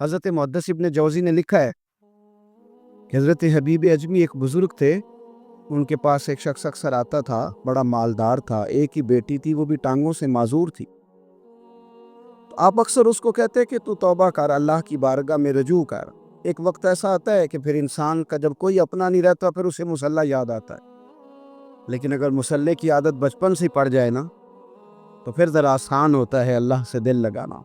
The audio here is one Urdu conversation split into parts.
حضرت محدث ابن جوزی نے لکھا ہے کہ حضرت حبیب اجمی ایک بزرگ تھے، ان کے پاس ایک شخص اکثر آتا تھا، بڑا مالدار تھا، ایک ہی بیٹی تھی، وہ بھی ٹانگوں سے معذور تھی۔ تو آپ اکثر اس کو کہتے کہ تو توبہ کر، اللہ کی بارگاہ میں رجوع کر۔ ایک وقت ایسا آتا ہے کہ پھر انسان کا جب کوئی اپنا نہیں رہتا پھر اسے مصلی یاد آتا ہے، لیکن اگر مصلی کی عادت بچپن سے پڑ جائے نا تو پھر ذرا آسان ہوتا ہے اللہ سے دل لگانا۔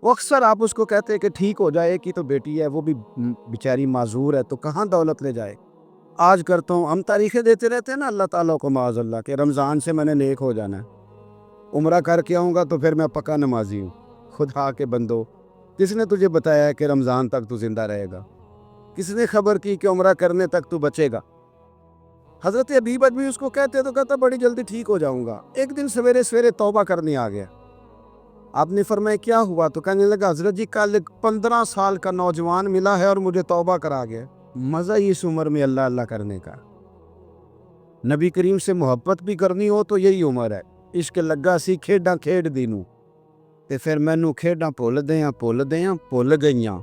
وہ اکثر آپ اس کو کہتے کہ ٹھیک ہو جائے، کہ تو بیٹی ہے، وہ بھی بیچاری معذور ہے، تو کہاں دولت لے جائے۔ آج کرتا ہوں، ہم تاریخیں دیتے رہتے ہیں نا اللہ تعالیٰ کو معاذ اللہ کہ رمضان سے میں نے نیک ہو جانا ہے، عمرہ کر کے آؤں گا تو پھر میں پکا نمازی ہوں۔ خدا کے بندو، کس نے تجھے بتایا ہے کہ رمضان تک تو زندہ رہے گا؟ کس نے خبر کی کہ عمرہ کرنے تک تو بچے گا؟ حضرت حبیب اجمی اس کو کہتے تو کہتا بڑی جلدی ٹھیک ہو جاؤں گا۔ ایک دن سویرے سویرے توبہ کرنے آ گیا۔ آپ نے فرمایا کیا ہوا؟ تو کہنے لگا حضرت جی کل 15 سال کا نوجوان ملا ہے اور مجھے توبہ کرا گیا۔ مزہ ہی اس عمر میں اللہ اللہ کرنے کا۔ نبی کریم سے محبت بھی کرنی ہو تو یہی عمر ہے۔ عشق لگا سی کھیڈاں کھیڈ دینوں تے پھر مینوں کھیڈاں بھول گئیاں،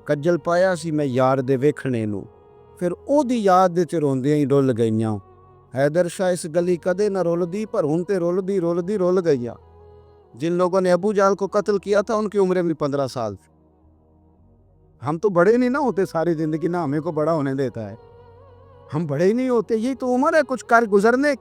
کجل پایا سی میں یار دے ویکھنے نوں، پھر او دی یاد وچ روندیاں ہی ڈل گئیاں۔ حیدر شاہ اس گلی کدے نہ رولدی، پر ہن تے رول گئیاں۔ جن لوگوں نے ابو جہل کو قتل کیا تھا ان کی عمریں بھی 15 سال تھی۔ ہم تو بڑے نہیں نہ ہوتے ساری زندگی، نہ ہمیں کو بڑا ہونے دیتا ہے، ہم بڑے ہی نہیں ہوتے، یہی تو عمر ہے کچھ کر گزرنے۔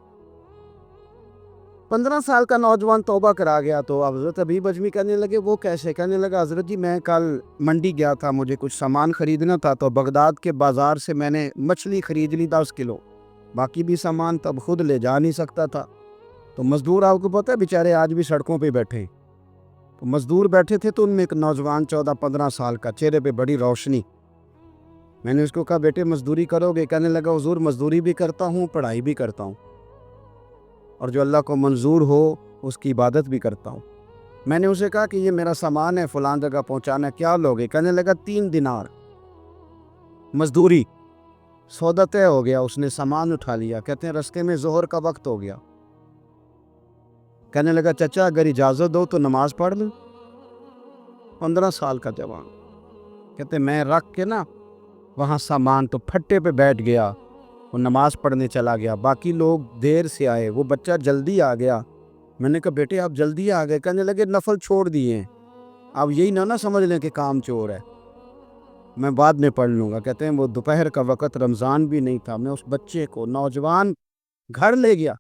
15 سال کا نوجوان توبہ کرا گیا تو حضرت حبیب اجمی کہنے لگے وہ کیسے؟ کہنے لگا حضرت جی میں کل منڈی گیا تھا، مجھے کچھ سامان خریدنا تھا، تو بغداد کے بازار سے میں نے مچھلی خرید لی 10 کلو، باقی بھی سامان تب خود لے جا نہیں سکتا تھا، تو مزدور آپ کو پتہ ہے بیچارے آج بھی سڑکوں پہ بیٹھے، تو مزدور بیٹھے تھے تو ان میں ایک نوجوان 14-15 سال کا، چہرے پہ بڑی روشنی۔ میں نے اس کو کہا بیٹے مزدوری کرو گے؟ کہنے لگا حضور مزدوری بھی کرتا ہوں، پڑھائی بھی کرتا ہوں، اور جو اللہ کو منظور ہو اس کی عبادت بھی کرتا ہوں۔ میں نے اسے کہا کہ یہ میرا سامان ہے فلاں جگہ پہنچانا ہے، کیا لوگے؟ کہنے لگا 3 دینار مزدوری۔ سودا طے ہو گیا، اس نے سامان اٹھا لیا۔ کہتے ہیں رستے میں ظہر کا وقت ہو گیا، کہنے لگا چچا اگر اجازت دو تو نماز پڑھ لوں۔ 15 سال کا جوان، کہتے میں رکھ کے نا وہاں سامان تو پھٹے پہ بیٹھ گیا، وہ نماز پڑھنے چلا گیا، باقی لوگ دیر سے آئے، وہ بچہ جلدی آ گیا۔ میں نے کہا بیٹے آپ جلدی آ گئے؟ کہنے لگے نفل چھوڑ دیے ہیں، آپ یہی نہ سمجھ لیں کہ کام چور ہے، میں بعد میں پڑھ لوں گا۔ کہتے ہیں وہ دوپہر کا وقت، رمضان بھی نہیں تھا، میں اس بچے کو نوجوان گھر لے گیا،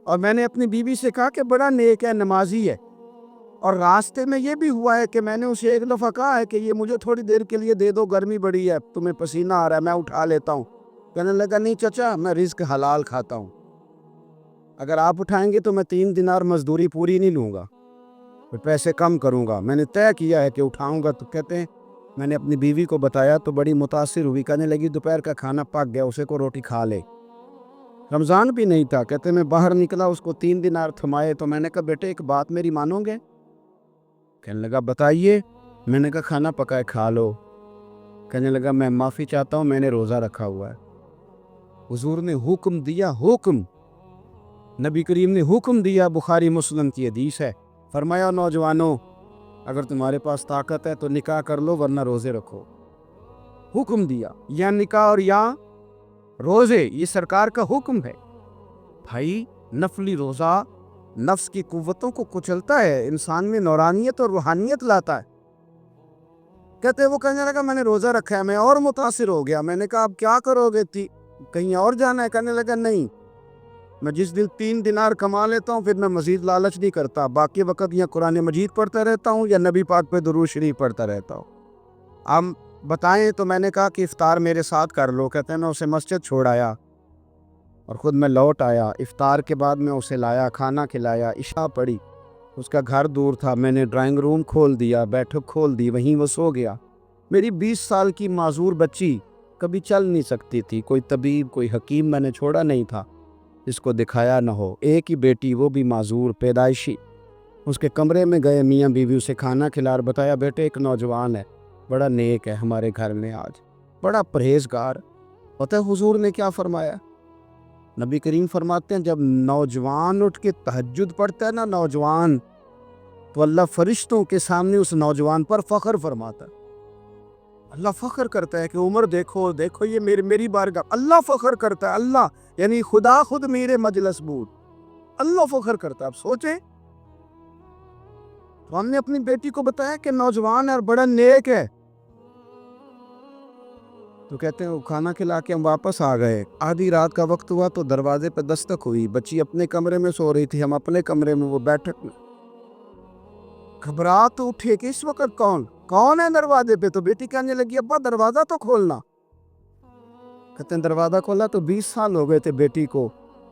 اور میں نے اپنی بیوی سے کہا کہ بڑا نیک ہے، نمازی ہے، اور راستے میں یہ بھی ہوا ہے کہ میں نے اسے ایک دفعہ کہا ہے کہ یہ مجھے تھوڑی دیر کے لیے دے دو، گرمی بڑی ہے، تمہیں پسینہ آ رہا ہے، میں اٹھا لیتا ہوں۔ کہنے لگا نہیں چچا میں رزق حلال کھاتا ہوں، اگر آپ اٹھائیں گے تو میں 3 دینار مزدوری پوری نہیں لوں گا، پھر پیسے کم کروں گا، میں نے طے کیا ہے کہ اٹھاؤں گا۔ تو کہتے ہیں میں نے اپنی بیوی کو بتایا تو بڑی متاثر ہوئی، کہنے لگی دوپہر کا کھانا پک گیا، اسے کو روٹی کھا لے، رمضان بھی نہیں تھا۔ کہتے میں باہر نکلا، اس کو 3 دینار تھمائے، تو میں نے کہا بیٹے ایک بات میری مانو گے؟ کہنے لگا بتائیے۔ میں نے کہا کھانا پکائے کھا لو۔ کہنے لگا میں معافی چاہتا ہوں، میں نے روزہ رکھا ہوا ہے۔ حضور نے حکم دیا، حکم، نبی کریم نے حکم دیا، بخاری مسلم کی حدیث ہے، فرمایا نوجوانوں اگر تمہارے پاس طاقت ہے تو نکاح کر لو ورنہ روزے رکھو۔ حکم دیا، یا نکاح اور یا روزے، یہ سرکار کا حکم ہے۔ بھائی نفلی روزہ نفس کی قوتوں کو کچلتا ہے، انسان میں نورانیت اور روحانیت لاتا ہے۔ کہتے وہ کہنے لگا میں نے روزہ رکھا ہے، میں اور متاثر ہو گیا۔ میں نے کہا اب کیا کرو گے؟ کہیں اور جانا ہے؟ کہنے لگا نہیں، میں جس دن 3 دینار کما لیتا ہوں پھر میں مزید لالچ نہیں کرتا، باقی وقت یا قرآن مجید پڑھتا رہتا ہوں یا نبی پاک پہ درود شریف پڑھتا رہتا ہوں۔ آپ بتائیں؟ تو میں نے کہا کہ افطار میرے ساتھ کر لو۔ کہتے ہیں میں اسے مسجد چھوڑ آیا اور خود میں لوٹ آیا، افطار کے بعد میں اسے لایا، کھانا کھلایا، عشاء پڑھی، اس کا گھر دور تھا، میں نے ڈرائنگ روم کھول دیا، بیٹھک کھول دی، وہیں وہ سو گیا۔ میری 20 سال کی معذور بچی کبھی چل نہیں سکتی تھی، کوئی طبیب کوئی حکیم میں نے چھوڑا نہیں تھا جس کو دکھایا نہ ہو، ایک ہی بیٹی وہ بھی معذور پیدائشی، اس کے کمرے میں گئے، میاں بیوی اسے کھانا کھلا اور بتایا بیٹے ایک نوجوان ہے، بڑا نیک ہے ہمارے گھر میں آج، بڑا پرہیزگار۔ پتہ ہے حضور نے کیا فرمایا؟ نبی کریم فرماتے ہیں جب نوجوان اٹھ کے تہجد پڑھتا ہے نا نوجوان، تو اللہ فرشتوں کے سامنے اس نوجوان پر فخر فرماتا ہے۔ اللہ فخر کرتا ہے کہ عمر دیکھو دیکھو یہ میری بارگاہ، اللہ فخر کرتا ہے، اللہ یعنی خدا خود میرے مجلس بود، اللہ فخر کرتا ہے۔ اب سوچیں، تو ہم نے اپنی بیٹی کو بتایا کہ نوجوان ہے اور بڑا نیک ہے، تو کہتے ہیں وہ کھانا کھلا کے ہم واپس آ گئے، آدھی رات کا وقت ہوا تو دروازے پہ دستک ہوئی، بچی اپنے کمرے میں سو رہی تھی، ہم اپنے کمرے میں، وہ بیٹھک میں، گھبرا تو اٹھے کہ اس وقت کون ہے دروازے پہ؟ تو بیٹی کہنے لگی ابا دروازہ تو کھولنا۔ کہتے ہیں دروازہ کھولا تو 20 سال ہو گئے تھے بیٹی کو،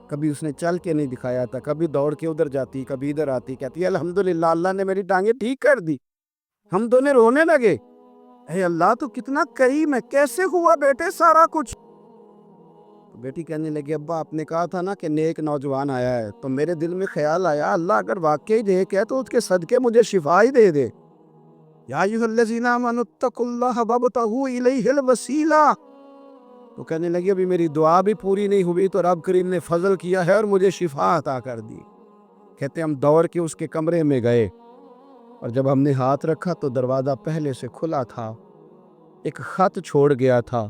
کبھی اس نے چل کے نہیں دکھایا تھا، کبھی دوڑ کے ادھر جاتی، کبھی ادھر آتی، کہتی ہے الحمدللہ اللہ نے میری ٹانگیں ٹھیک کر دی۔ ہم دونوں رونے لگے، اے اللہ تو کتنا کریم ہے، کیسے ہوا بیٹے سارا کچھ؟ بیٹی کہنے لگی ابا آپ نے کہا تھا نا کہ نیک نوجوان آیا ہے، تو میرے دل میں خیال آیا اللہ اگر واقعی نیک ہے تو اس کے صدقے مجھے شفا ہی دے دے۔ یا ایھا الذین آمنوا اتقوا اللہ وابتغوا الیہ الوسیلہ۔ تو کہنے لگی ابھی میری دعا بھی پوری نہیں ہوئی تو رب کریم نے فضل کیا ہے اور مجھے شفا عطا کر دی۔ کہتے ہم دوڑ کے اس کے کمرے میں گئے اور جب ہم نے ہاتھ رکھا تو دروازہ پہلے سے کھلا تھا، ایک خط چھوڑ گیا تھا۔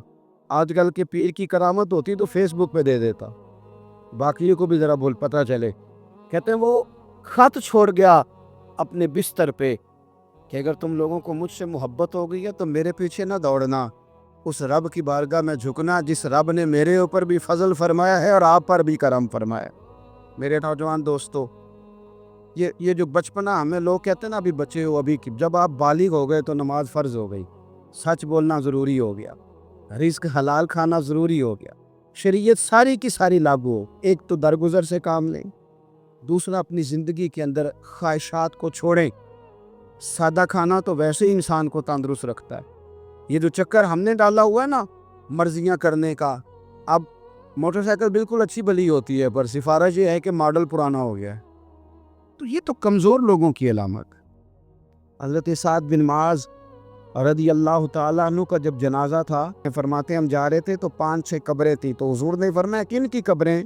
آج کل کے پیر کی کرامت ہوتی تو فیس بک پہ دے دیتا، باقیوں کو بھی ذرا بول پتہ چلے۔ کہتے ہیں وہ خط چھوڑ گیا اپنے بستر پہ کہ اگر تم لوگوں کو مجھ سے محبت ہو گئی ہے تو میرے پیچھے نہ دوڑنا، اس رب کی بارگاہ میں جھکنا جس رب نے میرے اوپر بھی فضل فرمایا ہے اور آپ پر بھی کرم فرمایا۔ میرے نوجوان دوستو، یہ جو بچپنا ہمیں لوگ کہتے ہیں نا ابھی بچے ہو، ابھی جب آپ بالغ ہو گئے تو نماز فرض ہو گئی، سچ بولنا ضروری ہو گیا، رزق حلال کھانا ضروری ہو گیا، شریعت ساری کی ساری لاگو ہو۔ ایک تو درگزر سے کام لیں، دوسرا اپنی زندگی کے اندر خواہشات کو چھوڑیں۔ سادہ کھانا تو ویسے ہی انسان کو تندرست رکھتا ہے، یہ جو چکر ہم نے ڈالا ہوا ہے نا مرضیاں کرنے کا، اب موٹر سائیکل بالکل اچھی بلی ہوتی ہے پر سفارش یہ ہے کہ ماڈل پرانا ہو گیا ہے، تو یہ تو کمزور لوگوں کی علامت۔ حضرت سعد بن معاذ رضی اللہ تعالیٰ عنہ کا جب جنازہ تھا، فرماتے ہیں ہم جا رہے تھے تو 5-6 قبریں تھی، تو حضور نے فرمایا کن کی قبریں؟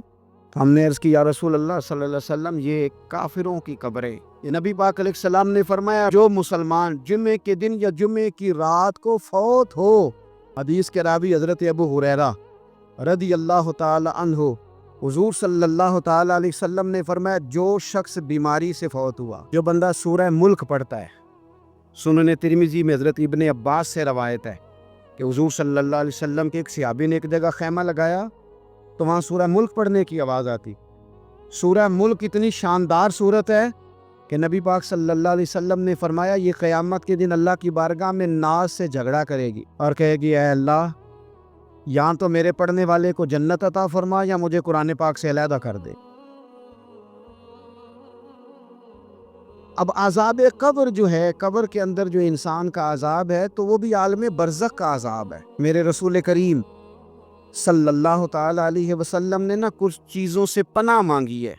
ہم نے عرض کی یا رسول اللہ صلی اللہ علیہ وسلم یہ کافروں کی قبریں۔ یہ نبی پاک علیہ السلام نے فرمایا جو مسلمان جمعے کے دن یا جمعے کی رات کو فوت ہو، حدیث کے راوی حضرت ابو ہریرہ رضی اللہ تعالی عنہ، حضور صلی اللہ تعالی علیہ وسلم نے فرمایا جو شخص بیماری سے فوت ہوا، جو بندہ سورہ ملک پڑھتا ہے، سنن ترمذی میں حضرت ابن عباس سے روایت ہے کہ حضور صلی اللہ علیہ وسلم کے ایک صحابی نے ایک جگہ خیمہ لگایا تو وہاں سورہ ملک پڑھنے کی آواز آتی۔ سورہ ملک اتنی شاندار صورت ہے کہ نبی پاک صلی اللہ علیہ وسلم نے فرمایا یہ قیامت کے دن اللہ کی بارگاہ میں ناز سے جھگڑا کرے گی اور کہے گی اے اللہ یا تو میرے پڑھنے والے کو جنت عطا فرما یا مجھے قرآن پاک سے علیحدہ کر دے۔ اب عذاب قبر جو ہے، قبر کے اندر جو انسان کا عذاب ہے تو وہ بھی عالم برزخ کا عذاب ہے۔ میرے رسول کریم صلی اللہ تعالی علیہ وسلم نے نا کچھ چیزوں سے پناہ مانگی ہے،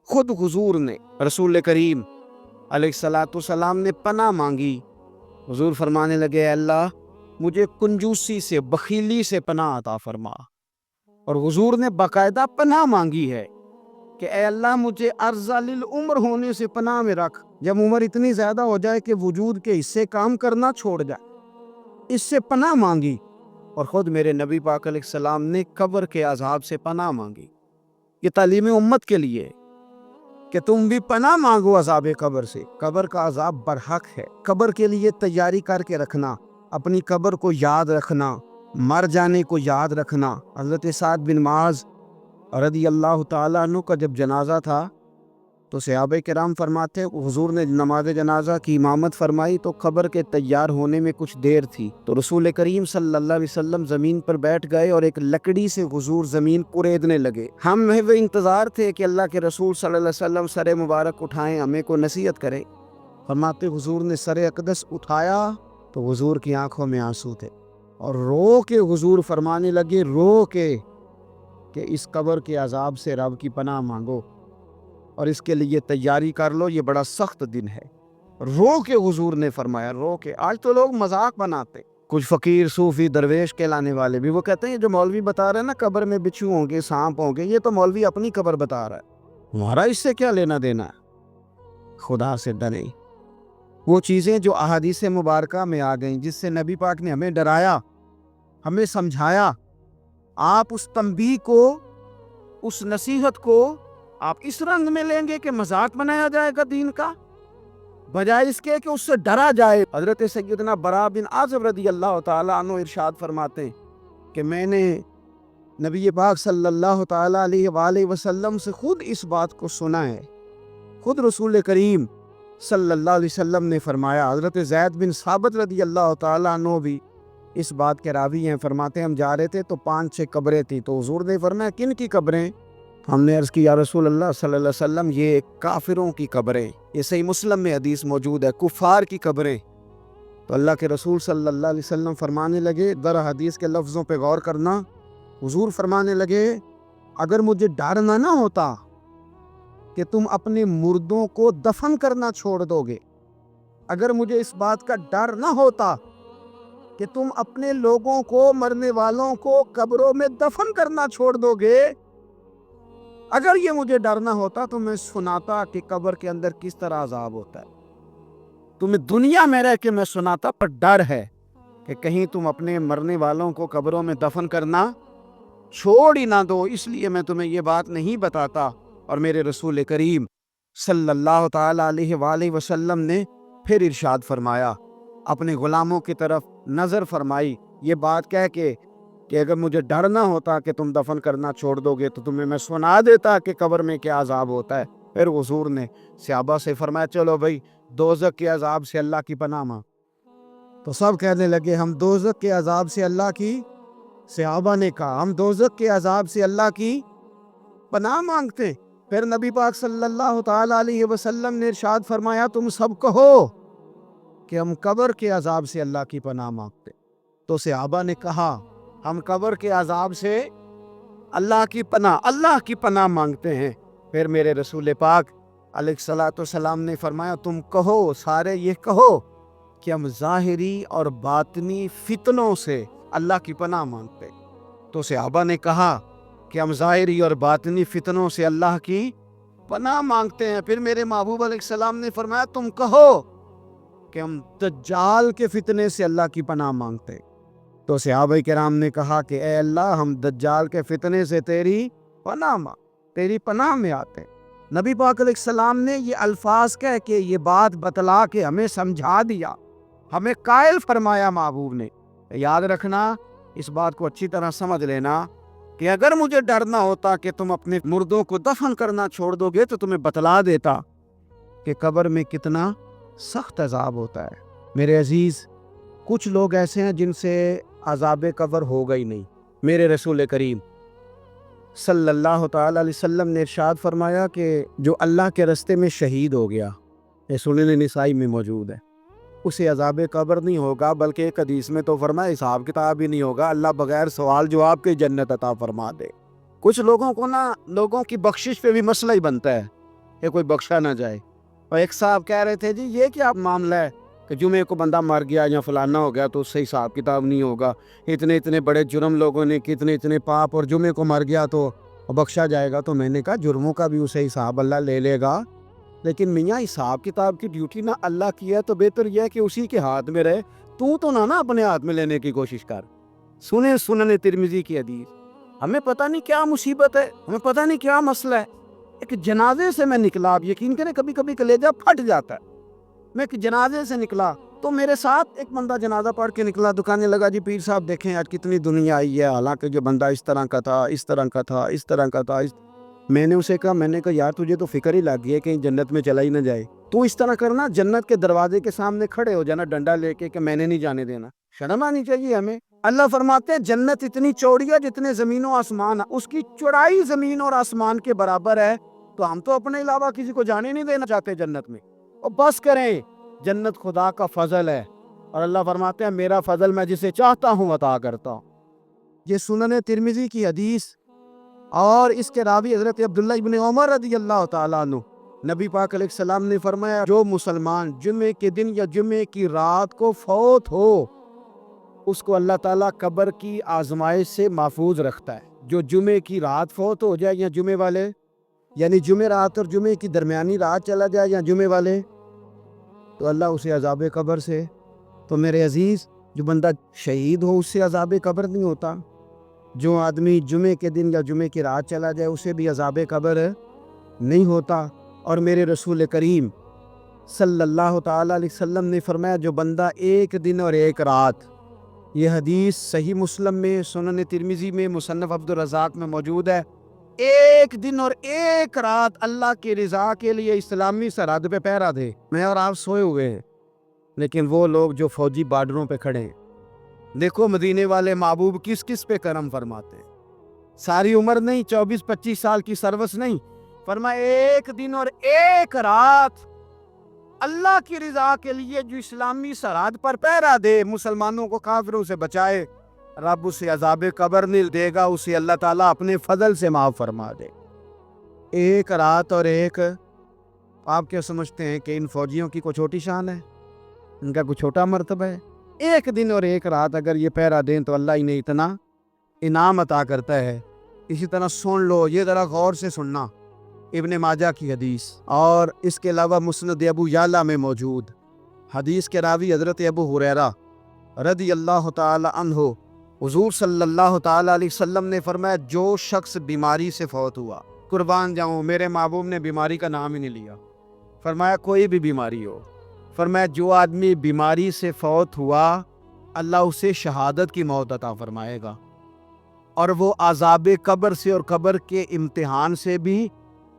خود حضور نے، رسول کریم علیہ الصلاۃ والسلام نے پناہ مانگی۔ حضور فرمانے لگے اے اللہ مجھے کنجوسی سے، بخیلی سے پناہ عطا فرما، اور حضور نے باقاعدہ پناہ مانگی ہے کہ اے اللہ مجھے ارذل العمر ہونے سے پناہ میں رکھ، جب عمر اتنی زیادہ ہو جائے کہ وجود کے حصے کام کرنا چھوڑ جائے، اس سے پناہ مانگی۔ اور خود میرے نبی پاک علیہ السلام نے قبر کے عذاب سے پناہ مانگی۔ یہ تعلیم امت کے لیے کہ تم بھی پناہ مانگو عذاب قبر سے۔ قبر کا عذاب برحق ہے، قبر کے لیے تیاری کر کے رکھنا، اپنی قبر کو یاد رکھنا، مر جانے کو یاد رکھنا۔ حضرت سعد بن معاذ رضی اللہ تعالیٰ عنہ کا جب جنازہ تھا تو صحابہ کرام فرماتے حضور نے نماز جنازہ کی امامت فرمائی تو قبر کے تیار ہونے میں کچھ دیر تھی، تو رسول کریم صلی اللہ علیہ وسلم زمین پر بیٹھ گئے اور ایک لکڑی سے حضور زمین کوریدنے لگے۔ ہم وہ انتظار تھے کہ اللہ کے رسول صلی اللہ علیہ وسلم سر مبارک اٹھائیں، ہمیں کو نصیحت کریں۔ فرماتے حضور نے سر اقدس اٹھایا تو حضور کی آنکھوں میں آنسو تھے اور رو کے حضور فرمانے لگے، رو کے کہ اس قبر کے عذاب سے رب کی پناہ مانگو اور اس کے لیے تیاری کر لو، یہ بڑا سخت دن ہے۔ رو کے حضور نے فرمایا، رو کے۔ آج تو لوگ مذاق بناتے، کچھ فقیر صوفی درویش کہلانے والے بھی، وہ کہتے ہیں جو مولوی بتا رہے ہیں نا قبر میں بچھو ہوں گے، سانپ ہوں گے، یہ تو مولوی اپنی قبر بتا رہا ہے، ہمارا اس سے کیا لینا دینا ہے۔ خدا سے ڈریں، وہ چیزیں جو احادیث مبارکہ میں آ گئیں، جس سے نبی پاک نے ہمیں ڈرایا، ہمیں سمجھایا، آپ اس تنبیہ کو، اس نصیحت کو آپ اس رنگ میں لیں گے کہ مذاق بنایا جائے گا دین کا، بجائے اس کے کہ اس سے ڈرا جائے۔ حضرت سیدنا براء بن عازب رضی اللہ تعالیٰ عنہ ارشاد فرماتے ہیں کہ میں نے نبی پاک صلی اللہ تعالیٰ علیہ وآلہ وسلم سے خود اس بات کو سنا ہے، خود رسول کریم صلی اللہ علیہ وسلم نے فرمایا۔ حضرت زید بن ثابت رضی اللہ تعالیٰ عنہ بھی اس بات کے راوی ہیں، فرماتے ہیں ہم جا رہے تھے تو 5-6 قبریں تھیں، تو حضور نے فرمایا کن کی قبریں؟ ہم نے عرض کی یا رسول اللہ صلی اللہ علیہ وسلم یہ کافروں کی قبریں، یہ صحیح مسلم میں حدیث موجود ہے، کفار کی قبریں۔ تو اللہ کے رسول صلی اللہ علیہ وسلم فرمانے لگے، در حدیث کے لفظوں پہ غور کرنا، حضور فرمانے لگے اگر مجھے ڈر نہ ہوتا کہ تم اپنے مردوں کو دفن کرنا چھوڑ دو گے، اگر مجھے اس بات کا ڈر نہ ہوتا کہ تم اپنے لوگوں کو، مرنے والوں کو قبروں میں دفن کرنا چھوڑ دو گے، اگر یہ مجھے ڈر نہ ہوتا تو میں سناتا کہ قبر کے اندر کس طرح عذاب ہوتا ہے، تمہیں دنیا میں رہ کے میں سناتا، پر ڈر ہے کہ کہیں تم اپنے مرنے والوں کو قبروں میں دفن کرنا چھوڑ ہی نہ دو، اس لیے میں تمہیں یہ بات نہیں بتاتا۔ اور میرے رسول کریم صلی اللہ تعالیٰ علیہ وآلہ وسلم نے پھر ارشاد فرمایا، اپنے غلاموں کی طرف نظر فرمائی، یہ بات کہہ کے کہ اگر مجھے ڈر نہ ہوتا کہ تم دفن کرنا چھوڑ دو گے تو تمہیں میں سنا دیتا کہ قبر میں کیا عذاب ہوتا ہے۔ پھر حضور نے صحابہ سے فرمایا چلو بھائی دوزخ کے عذاب سے اللہ کی پناہ مانگ۔ تو سب کہنے لگے ہم دوزخ کے عذاب سے اللہ کی، صحابہ نے کہا ہم دوزخ کے عذاب سے اللہ کی پناہ مانگتے ہیں۔ پھر نبی پاک صلی اللہ تعالیٰ علیہ وسلم نے ارشاد فرمایا تم سب کہو کہ ہم قبر کے عذاب سے اللہ کی پناہ مانگتے۔ تو صحابہ نے کہا ہم قبر کے عذاب سے اللہ کی پناہ مانگتے ہیں۔ پھر میرے رسول پاک علیہ الصلوۃ والسلام نے فرمایا تم کہو، سارے یہ کہو کہ ہم ظاہری اور باطنی فتنوں سے اللہ کی پناہ مانگتے۔ تو صحابہ نے کہا کہ ہم ظاہری اور باطنی فتنوں سے اللہ کی پناہ مانگتے ہیں۔ پھر میرے محبوب علیہ السلام نے فرمایا تم کہو کہ ہم دجال کے فتنے سے اللہ کی پناہ مانگتے۔ تو صحابہ کرام نے کہا کہ اے اللہ ہم دجال کے فتنے سے تیری پناہ میں آتے۔ نبی پاک علیہ السلام نے یہ الفاظ کہہ کے، یہ بات بتلا کے ہمیں سمجھا دیا، ہمیں قائل فرمایا محبوب نے۔ یاد رکھنا، اس بات کو اچھی طرح سمجھ لینا کہ اگر مجھے ڈر نہ ہوتا کہ تم اپنے مردوں کو دفن کرنا چھوڑ دو گے تو تمہیں بتلا دیتا کہ قبر میں کتنا سخت عذاب ہوتا ہے۔ میرے عزیز، کچھ لوگ ایسے ہیں جن سے عذاب قبر ہوگا ہی نہیں۔ میرے رسول کریم صلی اللہ تعالیٰ علیہ وسلم نے ارشاد فرمایا کہ جو اللہ کے رستے میں شہید ہو گیا، یہ سنن نسائی میں موجود ہے، اسے عذاب قبر نہیں ہوگا، بلکہ ایک حدیث میں تو فرمایا حساب کتاب ہی نہیں ہوگا، اللہ بغیر سوال جواب کے جنت عطا فرما دے۔ کچھ لوگوں کو لوگوں کی بخشش پہ بھی مسئلہ ہی بنتا ہے کہ کوئی بخشا نہ جائے۔ اور ایک صاحب کہہ رہے تھے جی یہ کیا معاملہ ہے کہ جمعے کو بندہ مر گیا یا فلانا ہو گیا تو اس سے حساب کتاب نہیں ہوگا، اتنے بڑے جرم لوگوں نے اتنے پاپ، اور جمعے کو مر گیا تو بخشا جائے گا۔ تو میں نے کہا جرموں کا بھی اسے حساب اللہ لے لے گا، لیکن میاں حساب کتاب کی ڈیوٹی نہ اللہ کی ہے، تو بہتر یہ ہے کہ اسی کے ہاتھ میں رہے، تو نہ اپنے ہاتھ میں لینے کی کوشش کر۔ سنن ترمذی کی حدیث، ہمیں پتہ نہیں کیا مصیبت ہے، ہمیں پتہ نہیں کیا مسئلہ ہے۔ ایک جنازے سے میں نکلا، آپ یقین کریں کبھی کبھی کلیجہ پھٹ جاتا ہے۔ میں ایک جنازے سے نکلا تو میرے ساتھ ایک بندہ جنازہ پڑھ کے نکلا، دکانے لگا جی پیر صاحب دیکھیں آج کتنی دنیا آئی ہے، حالانکہ جو بندہ اس طرح کا تھا۔ میں نے اسے کہا یار تجھے تو فکر ہی لگ گئی ہے کہیں جنت میں چلا ہی نہ جائے، تو اس طرح کرنا جنت کے دروازے کے سامنے کھڑے ہو جانا ڈنڈا لے کے کہ میں نے نہیں جانے دینا۔ شرم آنی چاہیے ہمیں۔ اللہ فرماتے ہیں جنت اتنی چوڑی ہے جتنے زمین و آسمان، اس کی چوڑائی زمین اور آسمان کے برابر ہے، تو ہم تو اپنے علاوہ کسی کو جانے نہیں دینا چاہتے جنت میں۔ اور بس کریں، جنت خدا کا فضل ہے، اور اللہ فرماتے ہیں میرا فضل میں جسے چاہتا ہوں عطا کرتا ہوں۔ یہ سنن ترمذی کی حدیث، اور اس کے راوی حضرت عبداللہ ابن عمر رضی اللہ تعالیٰ عنہ، نبی پاک علیہ السلام نے فرمایا جو مسلمان جمعے کے دن یا جمعے کی رات کو فوت ہو، اس کو اللہ تعالیٰ قبر کی آزمائش سے محفوظ رکھتا ہے۔ جو جمعے کی رات فوت ہو جائے، یا جمعے والے یعنی جمعے رات اور جمعے کی درمیانی رات چلا جائے، یا جمعے والے تو اللہ اسے عذاب قبر سے، تو میرے عزیز جو بندہ شہید ہو اس سے عذاب قبر نہیں ہوتا، جو آدمی جمعے کے دن یا جمعے کی رات چلا جائے اسے بھی عذاب قبر نہیں ہوتا۔ اور میرے رسول کریم صلی اللہ تعالیٰ علیہ وسلم نے فرمایا جو بندہ ایک دن اور ایک رات، یہ حدیث صحیح مسلم میں، سنن ترمذی میں، مصنف عبد الرزاق میں موجود ہے، ایک دن اور ایک رات اللہ کی رضا کے لیے اسلامی سرحد پہ پہرا دے۔ میں اور آپ سوئے ہوئے ہیں، لیکن وہ لوگ جو فوجی بارڈروں پہ کھڑے ہیں، دیکھو مدینے والے محبوب کس کس پہ کرم فرماتے ہیں۔ ساری عمر نہیں، 24-25 سال کی سروس نہیں، فرمایا ایک دن اور ایک رات اللہ کی رضا کے لیے جو اسلامی سرحد پر پہرا دے، مسلمانوں کو کافروں سے بچائے، رب اسے عذاب قبر نہیں دے گا، اسے اللہ تعالیٰ اپنے فضل سے معاف فرما دے۔ ایک رات اور ایک، آپ کیا سمجھتے ہیں کہ ان فوجیوں کی کوئی چھوٹی شان ہے؟ ان کا کوئی چھوٹا مرتبہ ہے؟ ایک دن اور ایک رات اگر یہ پہرا دیں تو اللہ انہیں اتنا انعام عطا کرتا ہے۔ اسی طرح سن لو، یہ ذرا غور سے سننا، ابن ماجہ کی حدیث، اور اس کے علاوہ مسند ابو یعلا میں موجود حدیث کے راوی حضرت ابو ہریرہ رضی اللہ تعالی عنہ، حضور صلی اللہ تعالی علیہ وسلم نے فرمایا جو شخص بیماری سے فوت ہوا، قربان جاؤں میرے محبوب نے بیماری کا نام ہی نہیں لیا، فرمایا کوئی بھی بیماری ہو، فرمایا جو آدمی بیماری سے فوت ہوا اللہ اسے شہادت کی موت عطا فرمائے گا، اور وہ عذاب قبر سے اور قبر کے امتحان سے بھی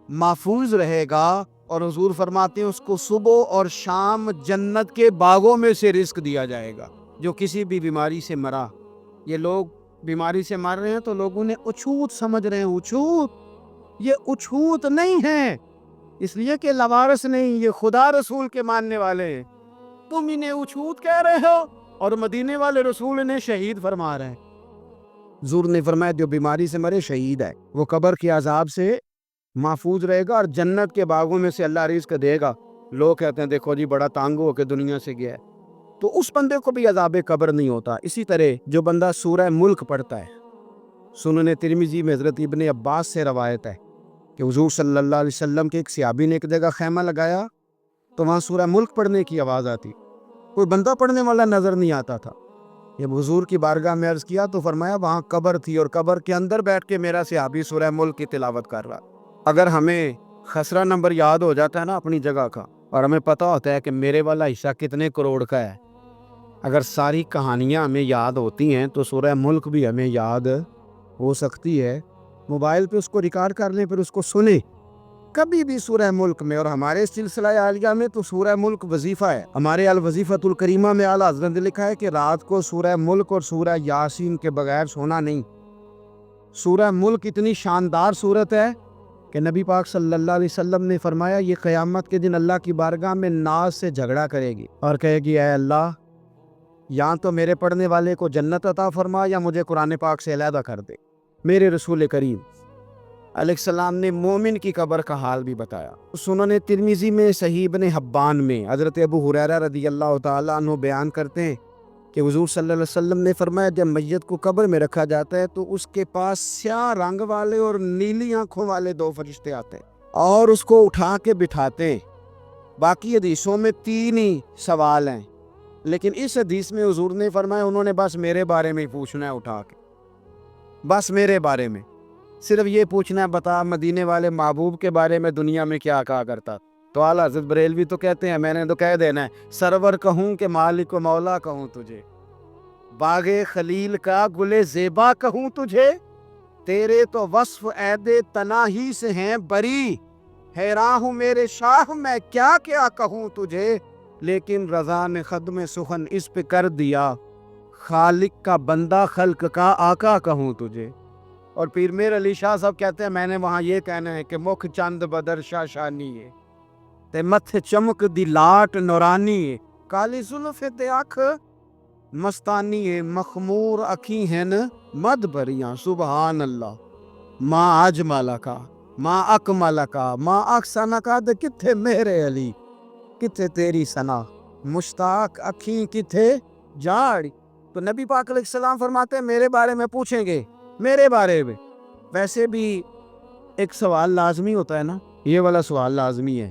محفوظ رہے گا، اور حضور فرماتے ہیں اس کو صبح اور شام جنت کے باغوں میں سے رزق دیا جائے گا۔ جو کسی بھی بیماری سے مرا، یہ لوگ بیماری سے مر رہے ہیں تو لوگوں نے اچھوت سمجھ رہے ہیں، اچھوت، یہ اچھوت نہیں ہے، اس لیے کہ لوارث نہیں، یہ خدا رسول کے ماننے والے ہیں، تم انہیں اچھوت کہہ رہے ہو اور مدینے والے رسول انہیں شہید فرما رہے ہیں۔ حضور نے فرمایا جو بیماری سے مرے شہید ہے، وہ قبر کے عذاب سے محفوظ رہے گا اور جنت کے باغوں میں سے اللہ رزق دے گا۔ لوگ کہتے ہیں دیکھو جی بڑا تانگ ہو کے دنیا سے گیا ہے، تو اس بندے کو بھی عذاب قبر نہیں ہوتا۔ اسی طرح جو بندہ سورہ ملک پڑھتا ہے، سنن ترمذی میں حضرت ابن عباس سے روایت ہے کہ حضور صلی اللہ علیہ وسلم کے ایک صحابی نے ایک جگہ خیمہ لگایا تو وہاں سورہ ملک پڑھنے کی آواز آتی، کوئی بندہ پڑھنے والا نظر نہیں آتا تھا۔ جب حضور کی بارگاہ میں عرض کیا تو فرمایا وہاں قبر تھی اور قبر کے اندر بیٹھ کے میرا صحابی سورہ ملک کی تلاوت کر رہا۔ اگر ہمیں خسرہ نمبر یاد ہو جاتا ہے نا اپنی جگہ کا، اور ہمیں پتہ ہوتا ہے کہ میرے والا حصہ کتنے کروڑ کا ہے، اگر ساری کہانیاں ہمیں یاد ہوتی ہیں تو سورہ ملک بھی ہمیں یاد ہو سکتی ہے۔ موبائل پہ اس کو ریکارڈ کر لیں، پھر اس کو سنیں کبھی بھی سورہ ملک میں۔ اور ہمارے سلسلہ عالیہ میں تو سورہ ملک وظیفہ ہے، ہمارے الوظیفۃ الکریمہ میں اعلیٰ حضرت نے لکھا ہے کہ رات کو سورہ ملک اور سورہ یاسین کے بغیر سونا نہیں۔ سورہ ملک اتنی شاندار صورت ہے کہ نبی پاک صلی اللہ علیہ وسلم نے فرمایا یہ قیامت کے دن اللہ کی بارگاہ میں ناز سے جھگڑا کرے گی اور کہے گی اے اللہ یا تو میرے پڑھنے والے کو جنت عطا فرما یا مجھے قرآن پاک سے علیحدہ کر دے۔ میرے رسول کریم علیہ السلام نے مومن کی قبر کا حال بھی بتایا۔ سنن ترمذی میں، صحیح ابن حبان میں حضرت ابو ہریرہ رضی اللہ تعالیٰ عنہ بیان کرتے ہیں کہ حضور صلی اللہ علیہ وسلم نے فرمایا جب میت کو قبر میں رکھا جاتا ہے تو اس کے پاس سیاہ رنگ والے اور نیلی آنکھوں والے دو فرشتے آتے ہیں اور اس کو اٹھا کے بٹھاتے ہیں۔ باقی حدیثوں میں 3 ہی سوال ہیں، لیکن اس حدیث میں حضور نے فرمایا انہوں نے بس میرے بارے میں ہی پوچھنا ہے، اٹھا کے بس میرے بارے میں صرف یہ پوچھنا ہے بتا مدینے والے محبوب کے بارے میں دنیا میں کیا کہا کرتا۔ تو اعلیٰ حضرت بریلوی تو کہتے ہیں میں نے تو کہہ دینا ہے سرور کہوں کہ مالک و مولا کہوں تجھے، باغ خلیل کا گلے زیبا کہوں تجھے، تیرے تو وصف عید تناہی سے ہیں بری، حیران ہوں میرے شاہ میں کیا کیا کہوں تجھے، لیکن رضا نے خدم سخن اس پہ کر دیا، خالق کا بندہ خلق کا آقا کہوں تجھے۔ اور پیر میر علی شاہ صاحب کہتے ہیں میں نے وہاں یہ کہنا ہے کہ مکھ چند بدر شاشانی ہے تے متھ چمک دی لاٹ نورانی ہے، کالی زلف تے اکھ مستانی ہے، مخمور اکھی ہیں مد بریاں، سبحان اللہ، ماں اجمل کا ماں اکمل کا ماں احسن کا، تے کتھے میرے علی کتھے تیری ثنا، مشتاق اکھیں کتھے جاڑی۔ تو نبی پاک علیہ السلام فرماتے ہیں میرے بارے میں پوچھیں گے، میرے بارے میں۔ ویسے بھی ایک سوال لازمی ہوتا ہے نا، یہ والا سوال لازمی ہے